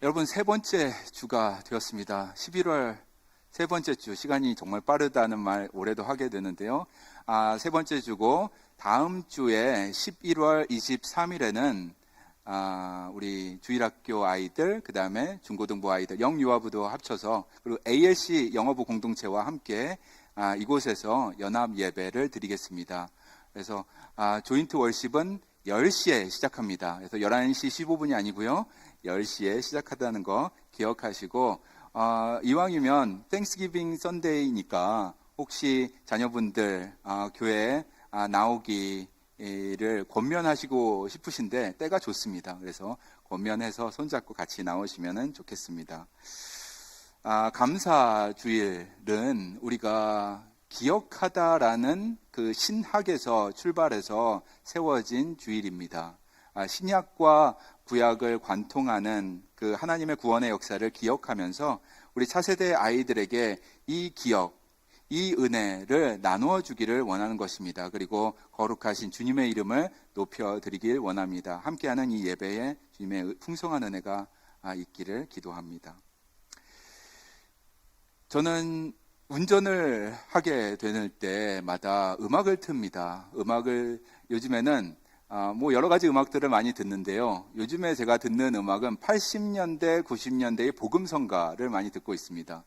여러분, 세 번째 주가 되었습니다. 11월 세 번째 주, 시간이 정말 빠르다는 말 올해도 하게 되는데요. 세 번째 주고 다음 주에 11월 23일에는 우리 주일학교 아이들, 그 다음에 중고등부 아이들, 영유아부도 합쳐서, 그리고 ALC 영어부 공동체와 함께 이곳에서 연합 예배를 드리겠습니다. 그래서 조인트 월십은 10시에 시작합니다. 그래서 11시 15분이 아니고요. 10시에 시작하다는 거 기억하시고, 이왕이면 땡스기빙 썬데이니까 혹시 자녀분들 교회에 나오기를 권면하시고 싶으신데 때가 좋습니다. 그래서 권면해서 손잡고 같이 나오시면 좋겠습니다. 감사주일은 우리가 기억하다라는 그 신학에서 출발해서 세워진 주일입니다. 신약과 구약을 관통하는 그 하나님의 구원의 역사를 기억하면서 우리 차세대 아이들에게 이 기억, 이 은혜를 나누어 주기를 원하는 것입니다. 그리고 거룩하신 주님의 이름을 높여드리길 원합니다. 함께하는 이 예배에 주님의 풍성한 은혜가 있기를 기도합니다. 저는 운전을 하게 되는 때마다 음악을 틉니다. 요즘에는 여러 가지 음악들을 많이 듣는데요. 요즘에 제가 듣는 음악은 80년대, 90년대의 복음성가를 많이 듣고 있습니다.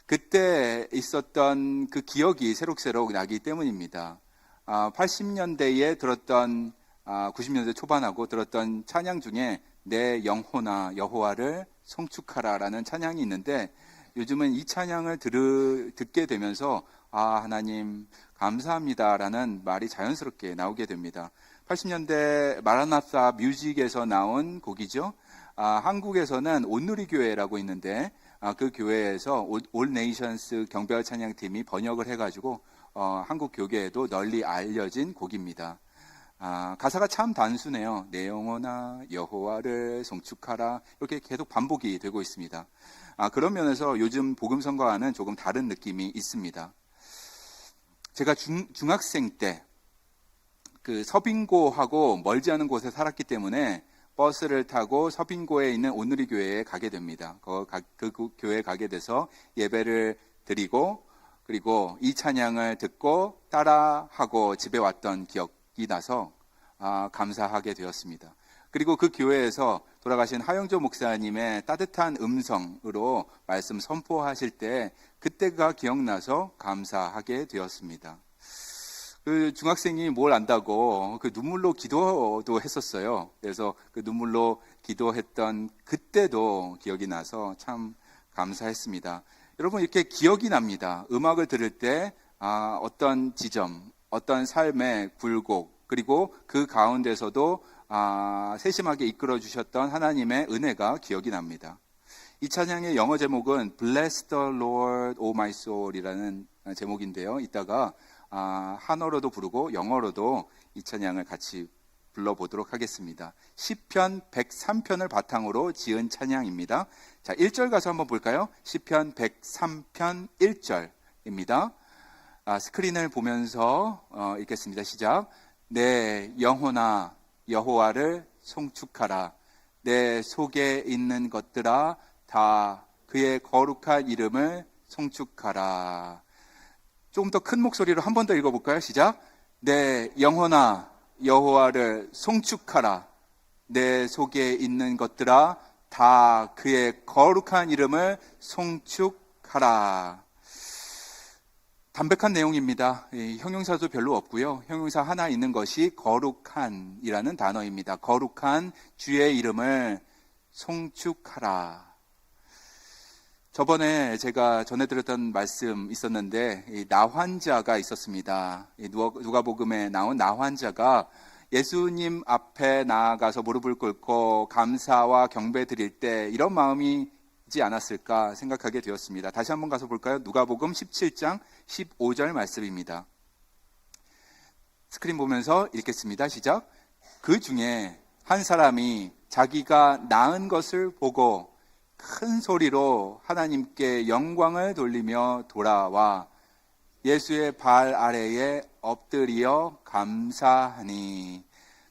그때 있었던 그 기억이 새록새록 나기 때문입니다. 80년대에 들었던 90년대 초반하고 들었던 찬양 중에 내 영혼아 여호와를 송축하라라는 찬양이 있는데, 요즘은 이 찬양을 듣게 되면서 하나님 감사합니다라는 말이 자연스럽게 나오게 됩니다. 80년대 마라나사 뮤직에서 나온 곡이죠. 한국에서는 온누리교회라고 있는데 그 교회에서 올 네이션스 경배와 찬양팀이 번역을 해가지고 한국 교계에도 널리 알려진 곡입니다. 가사가 참 단순해요. 내 영혼아 여호와를 송축하라, 이렇게 계속 반복이 되고 있습니다. 그런 면에서 요즘 복음성가와는 조금 다른 느낌이 있습니다. 제가 중학생 때 그 서빙고하고 멀지 않은 곳에 살았기 때문에 버스를 타고 서빙고에 있는 온누리 교회에 가게 됩니다. 그 교회에 가게 돼서 예배를 드리고, 그리고 이 찬양을 듣고 따라하고 집에 왔던 기억이 나서 감사하게 되었습니다. 그리고 그 교회에서 돌아가신 하영조 목사님의 따뜻한 음성으로 말씀 선포하실 때 그때가 기억나서 감사하게 되었습니다. 그 중학생이 뭘 안다고 그 눈물로 기도도 했었어요. 그래서 그 눈물로 기도했던 그때도 기억이 나서 참 감사했습니다. 여러분, 이렇게 기억이 납니다. 음악을 들을 때 어떤 지점, 어떤 삶의 굴곡, 그리고 그 가운데서도 세심하게 이끌어 주셨던 하나님의 은혜가 기억이 납니다. 이 찬양의 영어 제목은 Bless the Lord, O my soul 이라는 제목인데요. 이따가 한어로도 부르고 영어로도 이 찬양을 같이 불러보도록 하겠습니다. 시편 103편을 바탕으로 지은 찬양입니다. 자, 1절 가서 한번 볼까요? 시편 103편 1절입니다. 스크린을 보면서 읽겠습니다. 시작. 내 영혼아 여호와를 송축하라. 내 속에 있는 것들아 다 그의 거룩한 이름을 송축하라. 조금 더 큰 목소리로 한 번 더 읽어볼까요? 시작. 내 영혼아 여호와를 송축하라. 내 속에 있는 것들아 다 그의 거룩한 이름을 송축하라. 담백한 내용입니다. 형용사도 별로 없고요. 형용사 하나 있는 것이 거룩한이라는 단어입니다. 거룩한 주의 이름을 송축하라. 저번에 제가 전해드렸던 말씀 있었는데 나환자가 있었습니다. 누가복음에 나온 나환자가 예수님 앞에 나아가서 무릎을 꿇고 감사와 경배 드릴 때 이런 마음이 있지 않았을까 생각하게 되었습니다. 다시 한번 가서 볼까요? 누가복음 17장 15절 말씀입니다. 스크린 보면서 읽겠습니다. 시작. 그 중에 한 사람이 자기가 낳은 것을 보고 큰 소리로 하나님께 영광을 돌리며 돌아와 예수의 발 아래에 엎드려 감사하니.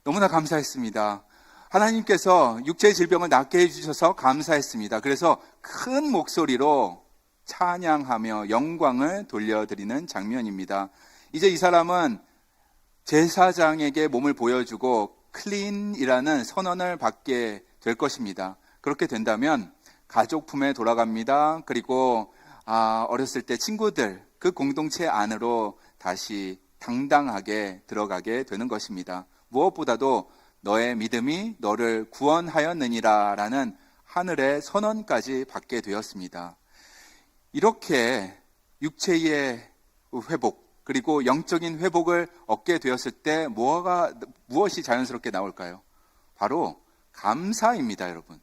너무나 감사했습니다. 하나님께서 육체의 질병을 낫게 해주셔서 감사했습니다. 그래서 큰 목소리로 찬양하며 영광을 돌려드리는 장면입니다. 이제 이 사람은 제사장에게 몸을 보여주고 클린이라는 선언을 받게 될 것입니다. 그렇게 된다면 가족 품에 돌아갑니다. 그리고 어렸을 때 친구들, 그 공동체 안으로 다시 당당하게 들어가게 되는 것입니다. 무엇보다도 너의 믿음이 너를 구원하였느니라 라는 하늘의 선언까지 받게 되었습니다. 이렇게 육체의 회복, 그리고 영적인 회복을 얻게 되었을 때 무엇이 자연스럽게 나올까요? 바로 감사입니다, 여러분.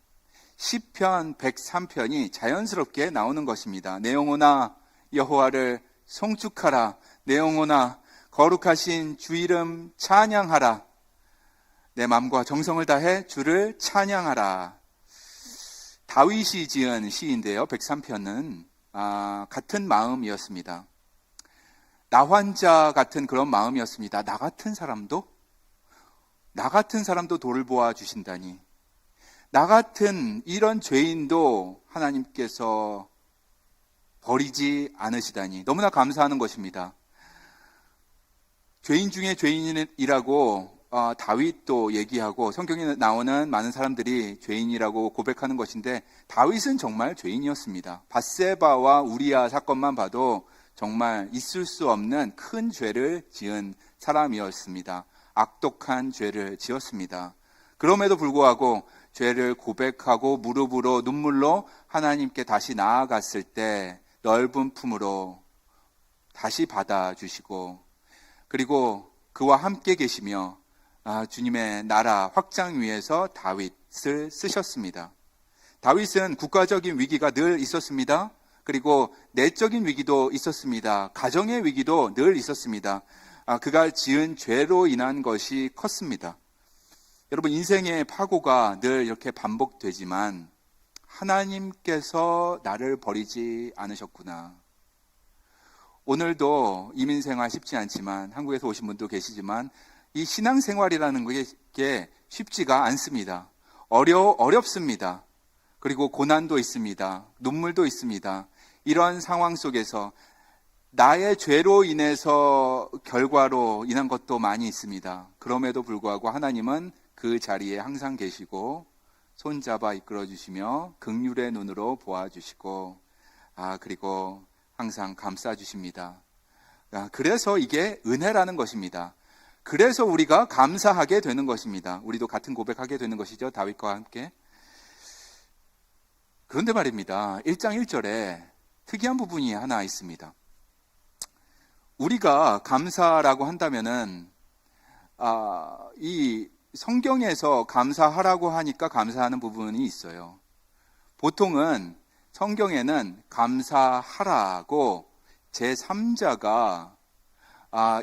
시편 103편이 자연스럽게 나오는 것입니다. 내 영혼아 여호와를 송축하라. 내 영혼아 거룩하신 주 이름 찬양하라. 내 마음과 정성을 다해 주를 찬양하라. 다윗이 지은 시인데요. 103편은 같은 마음이었습니다. 나 환자 같은 그런 마음이었습니다. 나 같은 사람도 돌보아 주신다니. 나 같은 이런 죄인도 하나님께서 버리지 않으시다니 너무나 감사하는 것입니다. 죄인 중에 죄인이라고 다윗도 얘기하고 성경에 나오는 많은 사람들이 죄인이라고 고백하는 것인데 다윗은 정말 죄인이었습니다. 밧세바와 우리아 사건만 봐도 정말 있을 수 없는 큰 죄를 지은 사람이었습니다. 악독한 죄를 지었습니다. 그럼에도 불구하고 죄를 고백하고 무릎으로 눈물로 하나님께 다시 나아갔을 때 넓은 품으로 다시 받아주시고 그리고 그와 함께 계시며 주님의 나라 확장 위해서 다윗을 쓰셨습니다. 다윗은 국가적인 위기가 늘 있었습니다. 그리고 내적인 위기도 있었습니다. 가정의 위기도 늘 있었습니다. 그가 지은 죄로 인한 것이 컸습니다. 여러분, 인생의 파고가 늘 이렇게 반복되지만 하나님께서 나를 버리지 않으셨구나. 오늘도 이민생활 쉽지 않지만 한국에서 오신 분도 계시지만 이 신앙생활이라는 게 쉽지가 않습니다. 어렵습니다. 그리고 고난도 있습니다. 눈물도 있습니다. 이런 상황 속에서 나의 죄로 인해서 결과로 인한 것도 많이 있습니다. 그럼에도 불구하고 하나님은 그 자리에 항상 계시고 손잡아 이끌어 주시며 긍휼의 눈으로 보아주시고 그리고 항상 감싸 주십니다. 그래서 이게 은혜라는 것입니다. 그래서 우리가 감사하게 되는 것입니다. 우리도 같은 고백하게 되는 것이죠. 다윗과 함께. 그런데 말입니다. 1장 1절에 특이한 부분이 하나 있습니다. 우리가 감사라고 한다면은 이 성경에서 감사하라고 하니까 감사하는 부분이 있어요. 보통은 성경에는 감사하라고 제3자가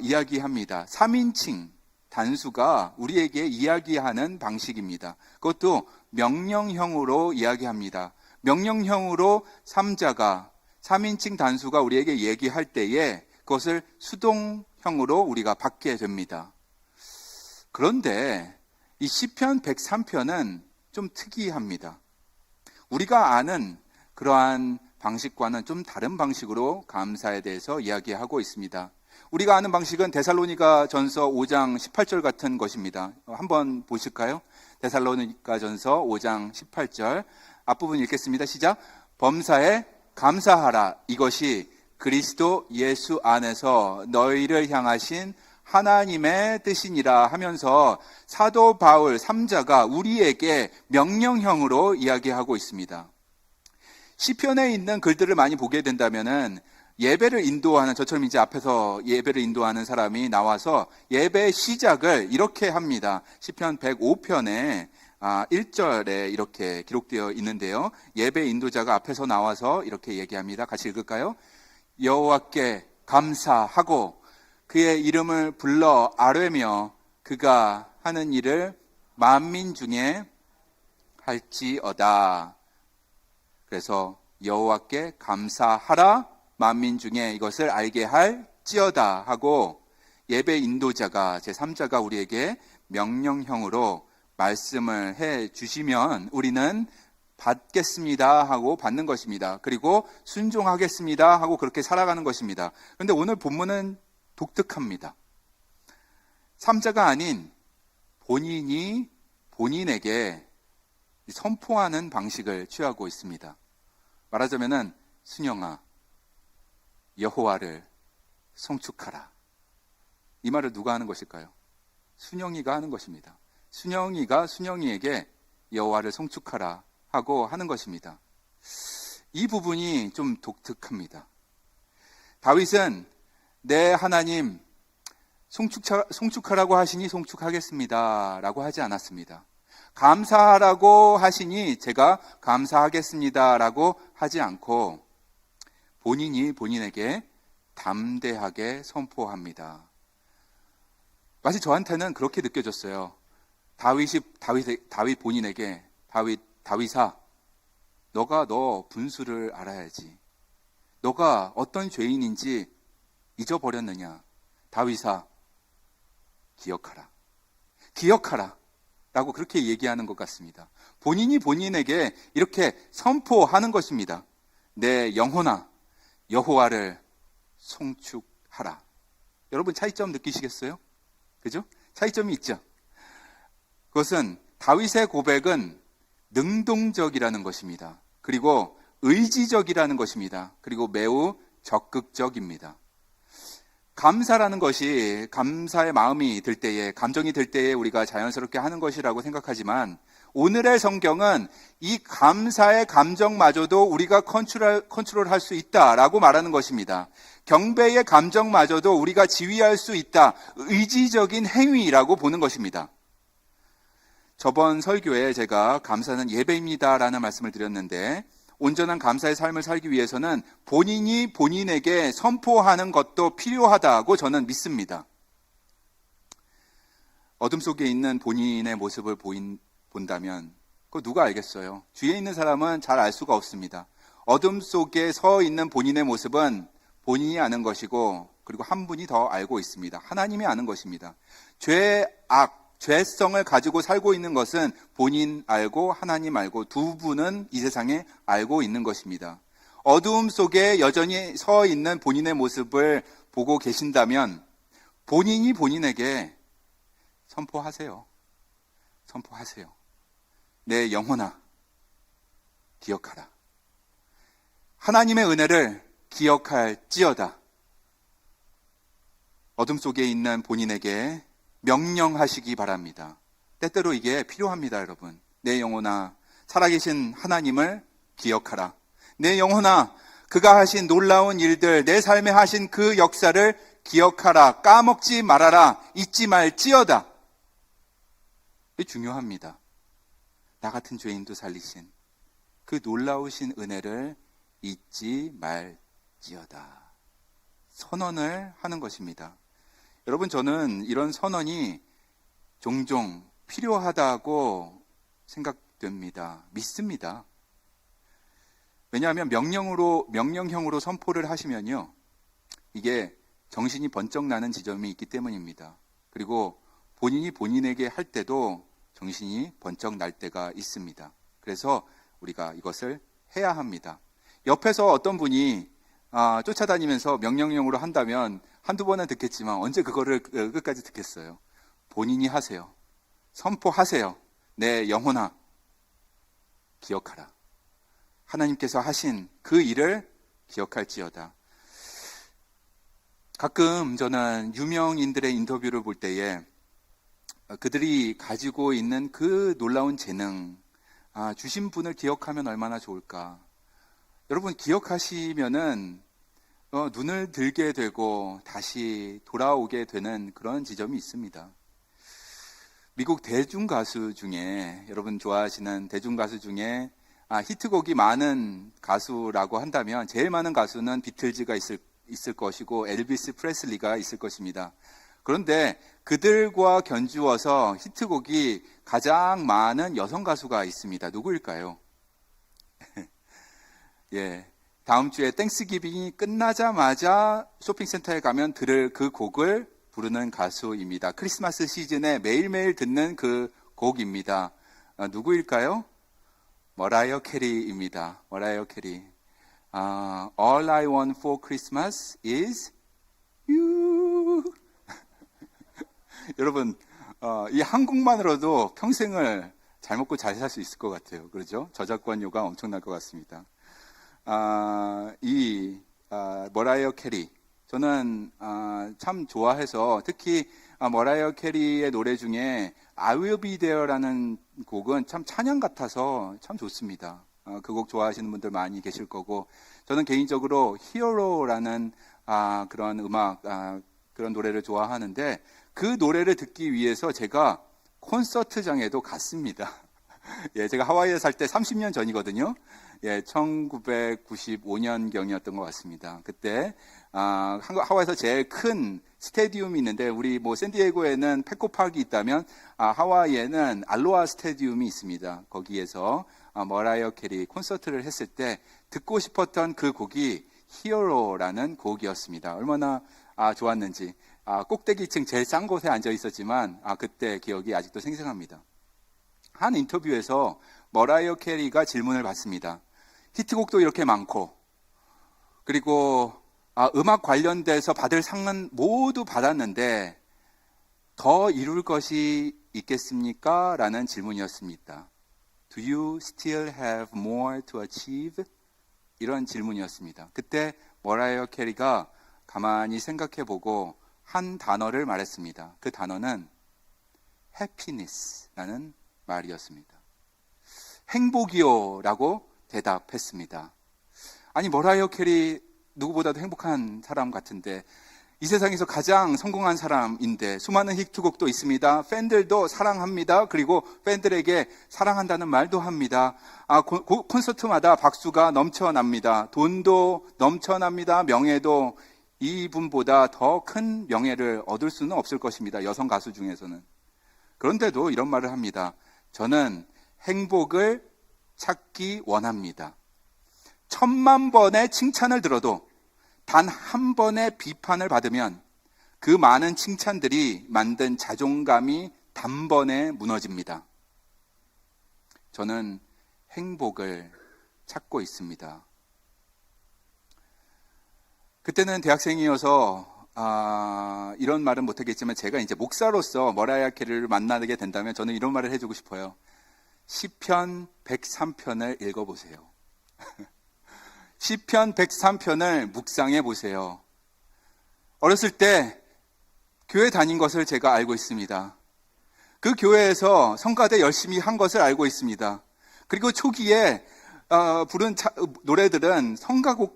이야기합니다. 3인칭 단수가 우리에게 이야기하는 방식입니다. 그것도 명령형으로 이야기합니다. 명령형으로 3인칭 단수가 우리에게 얘기할 때에 그것을 수동형으로 우리가 받게 됩니다. 그런데 이 시편 103편은 좀 특이합니다. 우리가 아는 그러한 방식과는 좀 다른 방식으로 감사에 대해서 이야기하고 있습니다. 우리가 아는 방식은 데살로니가 전서 5장 18절 같은 것입니다. 한번 보실까요? 데살로니가 전서 5장 18절 앞부분 읽겠습니다. 시작. 범사에 감사하라. 이것이 그리스도 예수 안에서 너희를 향하신 하나님의 뜻이니라 하면서 사도 바울 3자가 우리에게 명령형으로 이야기하고 있습니다. 시편에 있는 글들을 많이 보게 된다면은 예배를 인도하는, 저처럼 이제 앞에서 예배를 인도하는 사람이 나와서 예배 시작을 이렇게 합니다. 시편 105편에 1절에 이렇게 기록되어 있는데요. 예배 인도자가 앞에서 나와서 이렇게 얘기합니다. 같이 읽을까요? 여호와께 감사하고 그의 이름을 불러 아뢰며 그가 하는 일을 만민 중에 할지어다. 그래서 여호와께 감사하라. 만민 중에 이것을 알게 할지어다 하고 예배 인도자가 제3자가 우리에게 명령형으로 말씀을 해 주시면 우리는 받겠습니다 하고 받는 것입니다. 그리고 순종하겠습니다 하고 그렇게 살아가는 것입니다. 그런데 오늘 본문은 독특합니다. 3자가 아닌 본인이 본인에게 선포하는 방식을 취하고 있습니다. 말하자면은 순영아, 여호와를 송축하라. 이 말을 누가 하는 것일까요? 순영이가 하는 것입니다. 순영이가 순영이에게 여호와를 송축하라 하고 하는 것입니다. 이 부분이 좀 독특합니다. 다윗은 내 하나님 송축하라고 하시니 송축하겠습니다 라고 하지 않았습니다. 감사하라고 하시니 제가 감사하겠습니다 라고 하지 않고 본인이 본인에게 담대하게 선포합니다. 마치 저한테는 그렇게 느껴졌어요. 다윗 본인에게 다윗아, 너가 너 분수를 알아야지. 너가 어떤 죄인인지 잊어버렸느냐. 다윗아, 기억하라 라고 그렇게 얘기하는 것 같습니다. 본인이 본인에게 이렇게 선포하는 것입니다. 내 영혼아, 여호와를 송축하라. 여러분 차이점 느끼시겠어요? 그죠? 차이점이 있죠. 그것은 다윗의 고백은 능동적이라는 것입니다. 그리고 의지적이라는 것입니다. 그리고 매우 적극적입니다. 감사라는 것이 감사의 마음이 들 때에, 감정이 들 때에 우리가 자연스럽게 하는 것이라고 생각하지만 오늘의 성경은 이 감사의 감정마저도 우리가 컨트롤할 수 있다라고 말하는 것입니다. 경배의 감정마저도 우리가 지휘할 수 있다. 의지적인 행위라고 보는 것입니다. 저번 설교에 제가 감사는 예배입니다라는 말씀을 드렸는데 온전한 감사의 삶을 살기 위해서는 본인이 본인에게 선포하는 것도 필요하다고 저는 믿습니다. 어둠 속에 있는 본인의 모습을 본다면 그거 누가 알겠어요? 뒤에 있는 사람은 잘 알 수가 없습니다. 어둠 속에 서 있는 본인의 모습은 본인이 아는 것이고 그리고 한 분이 더 알고 있습니다. 하나님이 아는 것입니다. 죄성을 가지고 살고 있는 것은 본인 알고 하나님 알고 두 분은 이 세상에 알고 있는 것입니다. 어두움 속에 여전히 서 있는 본인의 모습을 보고 계신다면 본인이 본인에게 선포하세요. 내 영혼아, 기억하라. 하나님의 은혜를 기억할지어다. 어둠 속에 있는 본인에게 명령하시기 바랍니다. 때때로 이게 필요합니다, 여러분. 내 영혼아, 살아계신 하나님을 기억하라. 내 영혼아, 그가 하신 놀라운 일들, 내 삶에 하신 그 역사를 기억하라. 까먹지 말아라. 잊지 말지어다. 이게 중요합니다. 나 같은 죄인도 살리신 그 놀라우신 은혜를 잊지 말지어다. 선언을 하는 것입니다. 여러분, 저는 이런 선언이 종종 필요하다고 생각됩니다. 믿습니다. 왜냐하면 명령형으로 선포를 하시면요, 이게 정신이 번쩍 나는 지점이 있기 때문입니다. 그리고 본인이 본인에게 할 때도 정신이 번쩍 날 때가 있습니다. 그래서 우리가 이것을 해야 합니다. 옆에서 어떤 분이 쫓아다니면서 명령형으로 한다면 한두 번은 듣겠지만 언제 그거를 끝까지 듣겠어요? 본인이 하세요. 선포하세요. 내 영혼아, 기억하라. 하나님께서 하신 그 일을 기억할지어다. 가끔 저는 유명인들의 인터뷰를 볼 때에 그들이 가지고 있는 그 놀라운 재능, 주신 분을 기억하면 얼마나 좋을까. 여러분, 기억하시면은 눈을 들게 되고 다시 돌아오게 되는 그런 지점이 있습니다. 미국 대중가수 중에, 여러분 좋아하시는 대중가수 중에 히트곡이 많은 가수라고 한다면 제일 많은 가수는 비틀즈가 있을 것이고 엘비스 프레슬리가 있을 것입니다. 그런데 그들과 견주어서 히트곡이 가장 많은 여성 가수가 있습니다. 누구일까요? 예, 다음 주에 땡스기빙이 끝나자마자 쇼핑센터에 가면 들을 그 곡을 부르는 가수입니다. 크리스마스 시즌에 매일매일 듣는 그 곡입니다. 누구일까요? 머라이어 캐리입니다. 머라이어 캐리. All I want for Christmas is you. 여러분, 이 한 곡만으로도 평생을 잘 먹고 잘 살 수 있을 것 같아요. 그렇죠? 저작권료가 엄청날 것 같습니다. 머라이어 캐리. 저는 참 좋아해서 특히 머라이어 캐리의 노래 중에 I Will Be There라는 곡은 참 찬양 같아서 참 좋습니다. 그 곡 좋아하시는 분들 많이 계실 거고, 저는 개인적으로 히어로라는 그런 음악, 그런 노래를 좋아하는데, 그 노래를 듣기 위해서 제가 콘서트장에도 갔습니다. 예, 제가 하와이에 살 때 30년 전이거든요. 예, 1995년경이었던 것 같습니다. 그때 하와이에서 제일 큰 스테디움이 있는데, 우리 뭐 샌디에고에는 페코파크가 있다면 하와이에는 알로하 스테디움이 있습니다. 거기에서 머라이어 캐리 콘서트를 했을 때 듣고 싶었던 그 곡이 히어로라는 곡이었습니다. 얼마나 좋았는지. 꼭대기층 제일 싼 곳에 앉아 있었지만 그때 기억이 아직도 생생합니다. 한 인터뷰에서 머라이어 캐리가 질문을 받습니다. 히트곡도 이렇게 많고, 그리고 음악 관련돼서 받을 상은 모두 받았는데 더 이룰 것이 있겠습니까? 라는 질문이었습니다. Do you still have more to achieve? 이런 질문이었습니다. 그때 머라이어 캐리가 가만히 생각해보고 한 단어를 말했습니다. 그 단어는 happiness라는 말이었습니다. 행복이요 라고 대답했습니다. 아니, 머라이어 캐리 누구보다도 행복한 사람 같은데, 이 세상에서 가장 성공한 사람인데, 수많은 히트곡도 있습니다. 팬들도 사랑합니다. 그리고 팬들에게 사랑한다는 말도 합니다. 콘서트마다 박수가 넘쳐납니다. 돈도 넘쳐납니다. 명예도 이분보다 더 큰 명예를 얻을 수는 없을 것입니다. 여성 가수 중에서는. 그런데도 이런 말을 합니다. 저는 행복을 찾기 원합니다. 1000만 번의 칭찬을 들어도 단 한 번의 비판을 받으면 그 많은 칭찬들이 만든 자존감이 단번에 무너집니다. 저는 행복을 찾고 있습니다. 그때는 대학생이어서 이런 말은 못하겠지만, 제가 이제 목사로서 머라이어 캐리를 만나게 된다면 저는 이런 말을 해주고 싶어요. 시편 103편을 읽어보세요. 시편 103편을 묵상해 보세요. 어렸을 때 교회 다닌 것을 제가 알고 있습니다. 그 교회에서 성가대 열심히 한 것을 알고 있습니다. 그리고 초기에 부른 노래들은 성가곡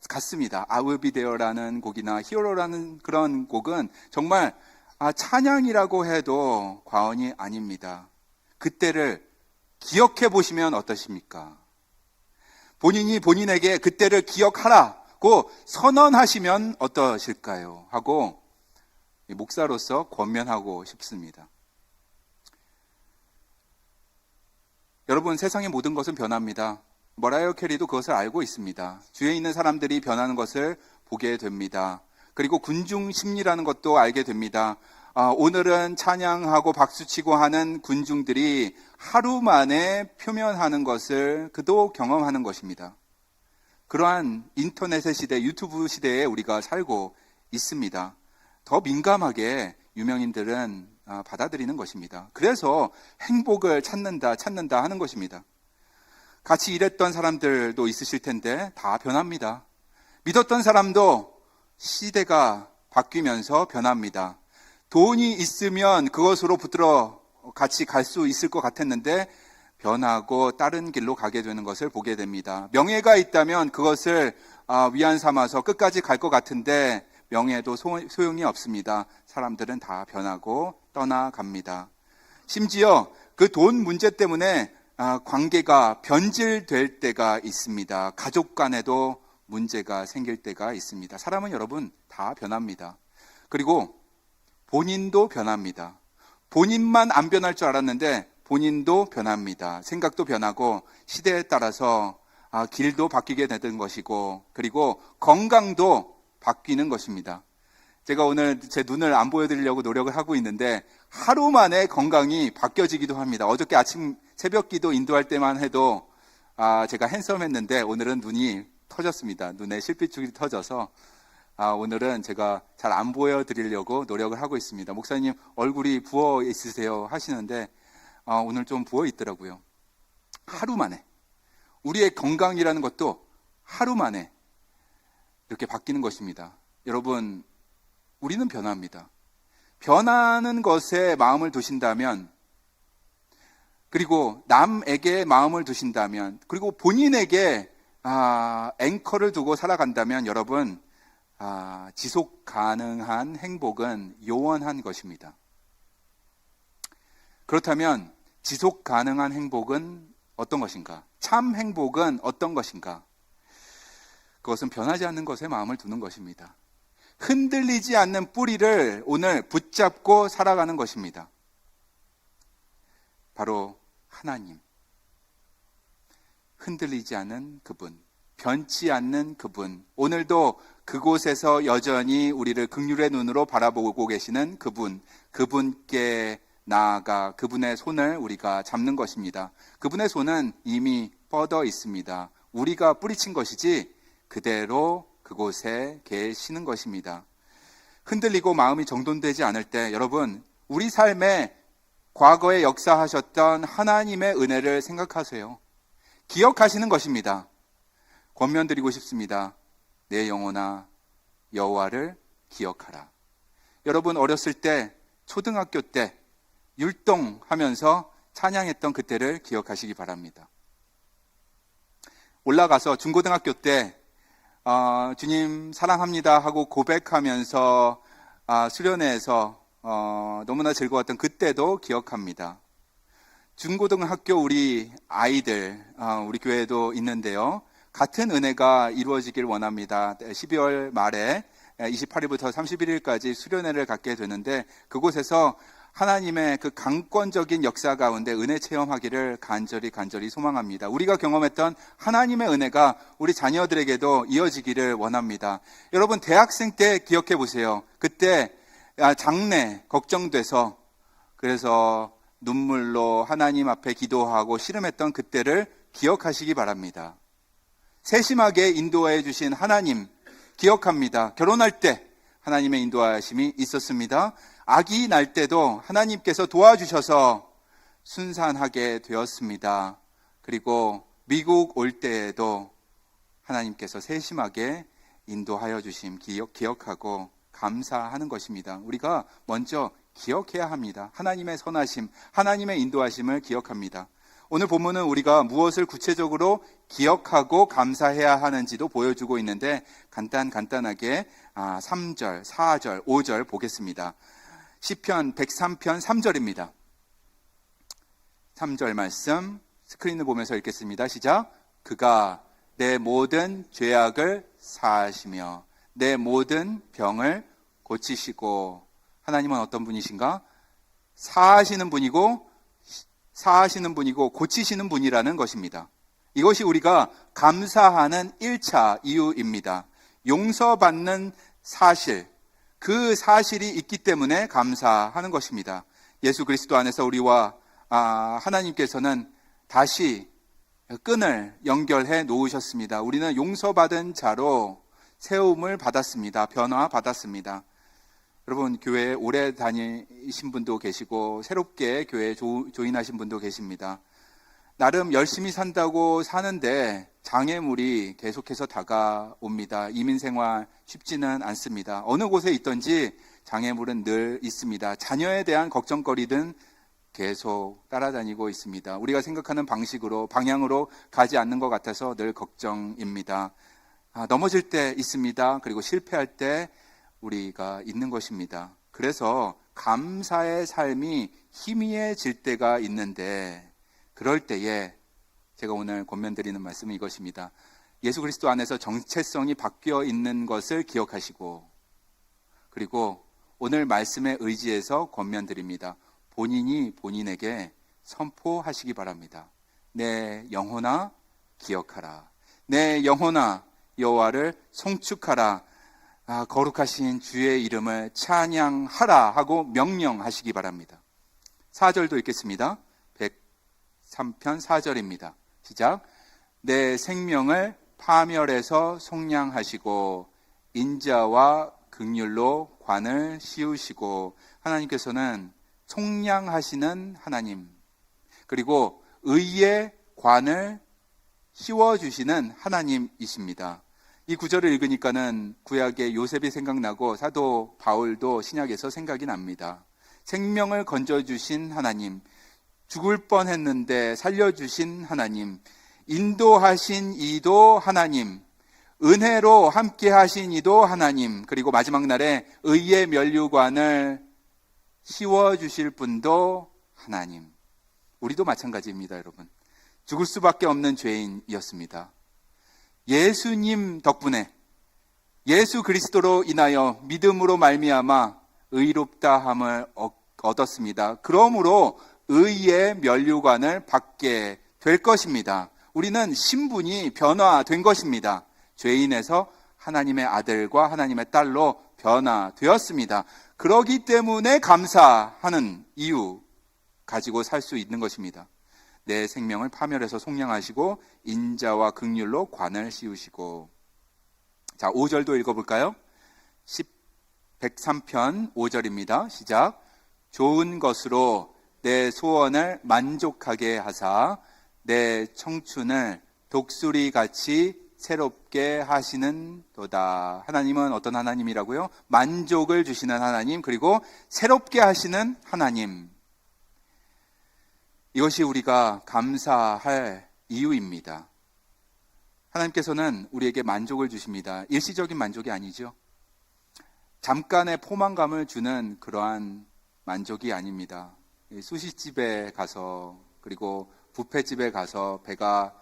같습니다. I Will Be There라는 곡이나 히어로라는 그런 곡은 정말 찬양이라고 해도 과언이 아닙니다. 그때를 기억해 보시면 어떠십니까? 본인이 본인에게 그때를 기억하라고 선언하시면 어떠실까요? 하고 목사로서 권면하고 싶습니다. 여러분, 세상의 모든 것은 변합니다. 머라이어 캐리도 그것을 알고 있습니다. 주위에 있는 사람들이 변하는 것을 보게 됩니다. 그리고 군중 심리라는 것도 알게 됩니다. 오늘은 찬양하고 박수치고 하는 군중들이 하루 만에 표면하는 것을 그도 경험하는 것입니다. 그러한 인터넷의 시대, 유튜브 시대에 우리가 살고 있습니다. 더 민감하게 유명인들은 받아들이는 것입니다. 그래서 행복을 찾는다 하는 것입니다. 같이 일했던 사람들도 있으실 텐데 다 변합니다. 믿었던 사람도 시대가 바뀌면서 변합니다. 돈이 있으면 그것으로 붙들어 같이 갈 수 있을 것 같았는데 변하고 다른 길로 가게 되는 것을 보게 됩니다. 명예가 있다면 그것을 위안 삼아서 끝까지 갈 것 같은데 명예도 소용이 없습니다. 사람들은 다 변하고 떠나갑니다. 심지어 그 돈 문제 때문에 관계가 변질될 때가 있습니다. 가족 간에도 문제가 생길 때가 있습니다. 사람은 여러분 다 변합니다. 그리고 본인도 변합니다. 본인만 안 변할 줄 알았는데 본인도 변합니다. 생각도 변하고 시대에 따라서 길도 바뀌게 되는 것이고, 그리고 건강도 바뀌는 것입니다. 제가 오늘 제 눈을 안 보여드리려고 노력을 하고 있는데 하루 만에 건강이 바뀌어지기도 합니다. 어저께 아침 새벽 기도 인도할 때만 해도 제가 핸섬했는데 오늘은 눈이 터졌습니다. 눈에 실핏줄이 터져서 오늘은 제가 잘 안 보여드리려고 노력을 하고 있습니다. 목사님 얼굴이 부어 있으세요 하시는데 오늘 좀 부어 있더라고요. 하루 만에 우리의 건강이라는 것도 하루 만에 이렇게 바뀌는 것입니다. 여러분, 우리는 변합니다. 변하는 것에 마음을 두신다면, 그리고 남에게 마음을 두신다면, 그리고 본인에게 앵커를 두고 살아간다면 여러분, 지속 가능한 행복은 요원한 것입니다. 그렇다면 지속 가능한 행복은 어떤 것인가? 참 행복은 어떤 것인가? 그것은 변하지 않는 것에 마음을 두는 것입니다. 흔들리지 않는 뿌리를 오늘 붙잡고 살아가는 것입니다. 바로 하나님. 흔들리지 않는 그분, 변치 않는 그분, 오늘도 그곳에서 여전히 우리를 긍휼의 눈으로 바라보고 계시는 그분, 그분께 나아가 그분의 손을 우리가 잡는 것입니다. 그분의 손은 이미 뻗어 있습니다. 우리가 뿌리친 것이지 그대로 그곳에 계시는 것입니다. 흔들리고 마음이 정돈되지 않을 때 여러분, 우리 삶에 과거에 역사하셨던 하나님의 은혜를 생각하세요. 기억하시는 것입니다. 권면드리고 싶습니다. 내 영혼아 여호와를 기억하라. 여러분 어렸을 때, 초등학교 때 율동하면서 찬양했던 그때를 기억하시기 바랍니다. 올라가서 중고등학교 때 주님 사랑합니다 하고 고백하면서 수련회에서 너무나 즐거웠던 그때도 기억합니다. 중고등학교 우리 아이들, 우리 교회도 있는데요. 같은 은혜가 이루어지길 원합니다. 12월 말에 28일부터 31일까지 수련회를 갖게 되는데 그곳에서 하나님의 그 강권적인 역사 가운데 은혜 체험하기를 간절히 소망합니다. 우리가 경험했던 하나님의 은혜가 우리 자녀들에게도 이어지기를 원합니다. 여러분 대학생 때 기억해 보세요. 그때 장래 걱정돼서 그래서 눈물로 하나님 앞에 기도하고 씨름했던 그때를 기억하시기 바랍니다. 세심하게 인도해 주신 하나님 기억합니다. 결혼할 때 하나님의 인도하심이 있었습니다. 아기 날 때도 하나님께서 도와주셔서 순산하게 되었습니다. 그리고 미국 올 때에도 하나님께서 세심하게 인도하여 주심 기억하고 감사하는 것입니다. 우리가 먼저 기억해야 합니다. 하나님의 선하심, 하나님의 인도하심을 기억합니다. 오늘 본문은 우리가 무엇을 구체적으로 기억하고 감사해야 하는지도 보여주고 있는데 간단하게 3절, 4절, 5절 보겠습니다. 시편 103편 3절입니다. 3절 말씀 스크린을 보면서 읽겠습니다. 시작. 그가 내 모든 죄악을 사하시며 내 모든 병을 고치시고. 하나님은 어떤 분이신가? 사하시는 분이고 고치시는 분이라는 것입니다. 이것이 우리가 감사하는 1차 이유입니다. 용서받는 사실, 그 사실이 있기 때문에 감사하는 것입니다. 예수 그리스도 안에서 우리와 하나님께서는 다시 끈을 연결해 놓으셨습니다. 우리는 용서받은 자로 세움을 받았습니다. 변화받았습니다. 여러분 교회에 오래 다니신 분도 계시고 새롭게 교회에 조인하신 분도 계십니다. 나름 열심히 산다고 사는데 장애물이 계속해서 다가옵니다. 이민생활 쉽지는 않습니다. 어느 곳에 있든지 장애물은 늘 있습니다. 자녀에 대한 걱정거리든 계속 따라다니고 있습니다. 우리가 생각하는 방향으로 가지 않는 것 같아서 늘 걱정입니다. 넘어질 때 있습니다. 그리고 실패할 때 우리가 있는 것입니다. 그래서 감사의 삶이 희미해질 때가 있는데 그럴 때에 제가 오늘 권면드리는 말씀은 이것입니다. 예수 그리스도 안에서 정체성이 바뀌어 있는 것을 기억하시고 그리고 오늘 말씀에 의지해서 권면드립니다. 본인이 본인에게 선포하시기 바랍니다. 내 영혼아 기억하라. 내 영혼아 여호와를 송축하라. 거룩하신 주의 이름을 찬양하라 하고 명령하시기 바랍니다. 4절도 읽겠습니다. 103편 4절입니다. 시작. 내 생명을 파멸해서 속량하시고 인자와 긍휼로 관을 씌우시고, 하나님께서는 속량하시는 하나님, 그리고 의의 관을 씌워주시는 하나님이십니다. 이 구절을 읽으니까는 구약의 요셉이 생각나고 사도 바울도 신약에서 생각이 납니다. 생명을 건져주신 하나님, 죽을 뻔했는데 살려주신 하나님, 인도하신 이도 하나님, 은혜로 함께 하신 이도 하나님, 그리고 마지막 날에 의의 면류관을 씌워주실 분도 하나님. 우리도 마찬가지입니다, 여러분. 죽을 수밖에 없는 죄인이었습니다. 예수님 덕분에, 예수 그리스도로 인하여 믿음으로 말미암아 의롭다함을 얻었습니다. 그러므로 의의 면류관을 받게 될 것입니다. 우리는 신분이 변화된 것입니다. 죄인에서 하나님의 아들과 하나님의 딸로 변화되었습니다. 그러기 때문에 감사하는 이유 가지고 살 수 있는 것입니다. 내 생명을 파멸해서 속량하시고 인자와 긍휼로 관을 씌우시고. 자, 5절도 읽어볼까요? 103편 5절입니다. 시작. 좋은 것으로 내 소원을 만족하게 하사 내 청춘을 독수리같이 새롭게 하시는 도다. 하나님은 어떤 하나님이라고요? 만족을 주시는 하나님, 그리고 새롭게 하시는 하나님. 이것이 우리가 감사할 이유입니다. 하나님께서는 우리에게 만족을 주십니다. 일시적인 만족이 아니죠. 잠깐의 포만감을 주는 그러한 만족이 아닙니다. 수시집에 가서, 그리고 뷔페집에 가서 배가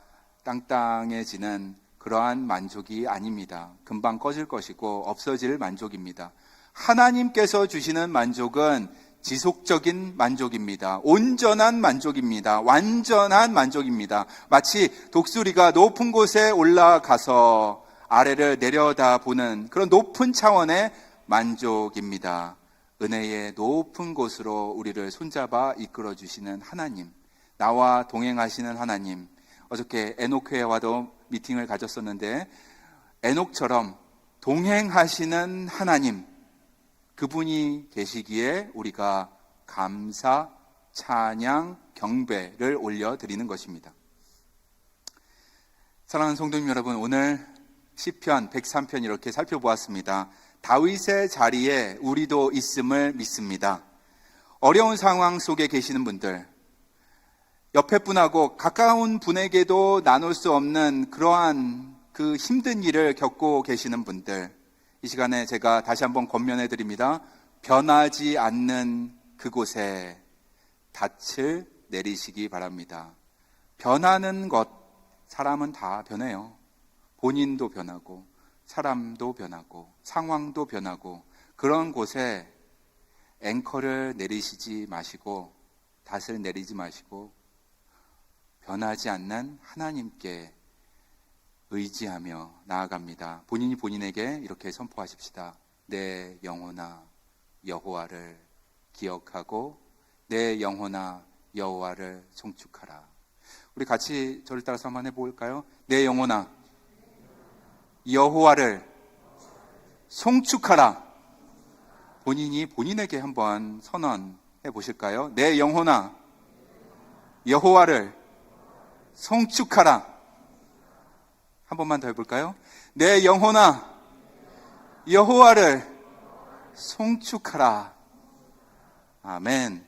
땅땅해지는 그러한 만족이 아닙니다. 금방 꺼질 것이고 없어질 만족입니다. 하나님께서 주시는 만족은 지속적인 만족입니다. 온전한 만족입니다. 완전한 만족입니다. 마치 독수리가 높은 곳에 올라가서 아래를 내려다보는 그런 높은 차원의 만족입니다. 은혜의 높은 곳으로 우리를 손잡아 이끌어 주시는 하나님, 나와 동행하시는 하나님. 어저께 에녹회와도 미팅을 가졌었는데, 에녹처럼 동행하시는 하나님, 그분이 계시기에 우리가 감사, 찬양, 경배를 올려드리는 것입니다. 사랑하는 성도님 여러분, 오늘 시편 103편 이렇게 살펴보았습니다. 다윗의 자리에 우리도 있음을 믿습니다. 어려운 상황 속에 계시는 분들, 옆에 분하고 가까운 분에게도 나눌 수 없는 그러한 그 힘든 일을 겪고 계시는 분들, 이 시간에 제가 다시 한번 권면해 드립니다. 변하지 않는 그곳에 닻을 내리시기 바랍니다. 변하는 것, 사람은 다 변해요. 본인도 변하고 사람도 변하고 상황도 변하고, 그런 곳에 앵커를 내리시지 마시고 닻을 내리지 마시고 변하지 않는 하나님께 의지하며 나아갑니다. 본인이 본인에게 이렇게 선포하십시다. 내 영혼아 여호와를 기억하고 내 영혼아 여호와를 송축하라. 우리 같이 저를 따라서 한번 해볼까요? 내 영혼아 여호와를 송축하라. 본인이 본인에게 한번 선언해 보실까요? 내 영혼아 여호와를 송축하라. 한 번만 더 해볼까요? 내 영혼아 여호와를 송축하라. 아멘.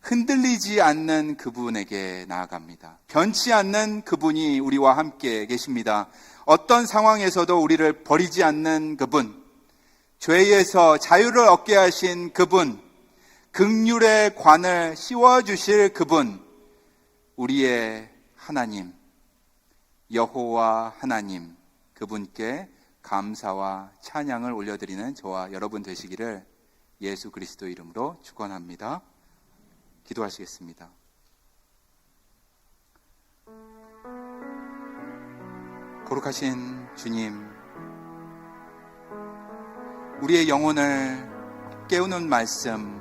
흔들리지 않는 그분에게 나아갑니다. 변치 않는 그분이 우리와 함께 계십니다. 어떤 상황에서도 우리를 버리지 않는 그분, 죄에서 자유를 얻게 하신 그분, 긍휼의 관을 씌워주실 그분, 우리의 하나님, 여호와 하나님, 그분께 감사와 찬양을 올려드리는 저와 여러분 되시기를 예수 그리스도 이름으로 축원합니다. 기도하시겠습니다. 거룩하신 주님, 우리의 영혼을 깨우는 말씀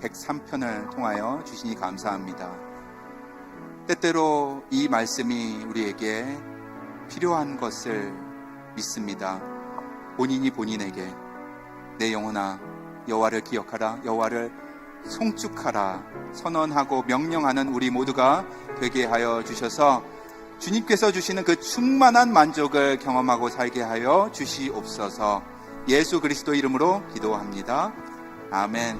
103편을 통하여 주시니 감사합니다. 때때로 이 말씀이 우리에게 필요한 것을 믿습니다. 본인이 본인에게 내 영혼아 여호와를 기억하라, 여호와를 송축하라 선언하고 명령하는 우리 모두가 되게 하여 주셔서 주님께서 주시는 그 충만한 만족을 경험하고 살게 하여 주시옵소서. 예수 그리스도 이름으로 기도합니다. 아멘.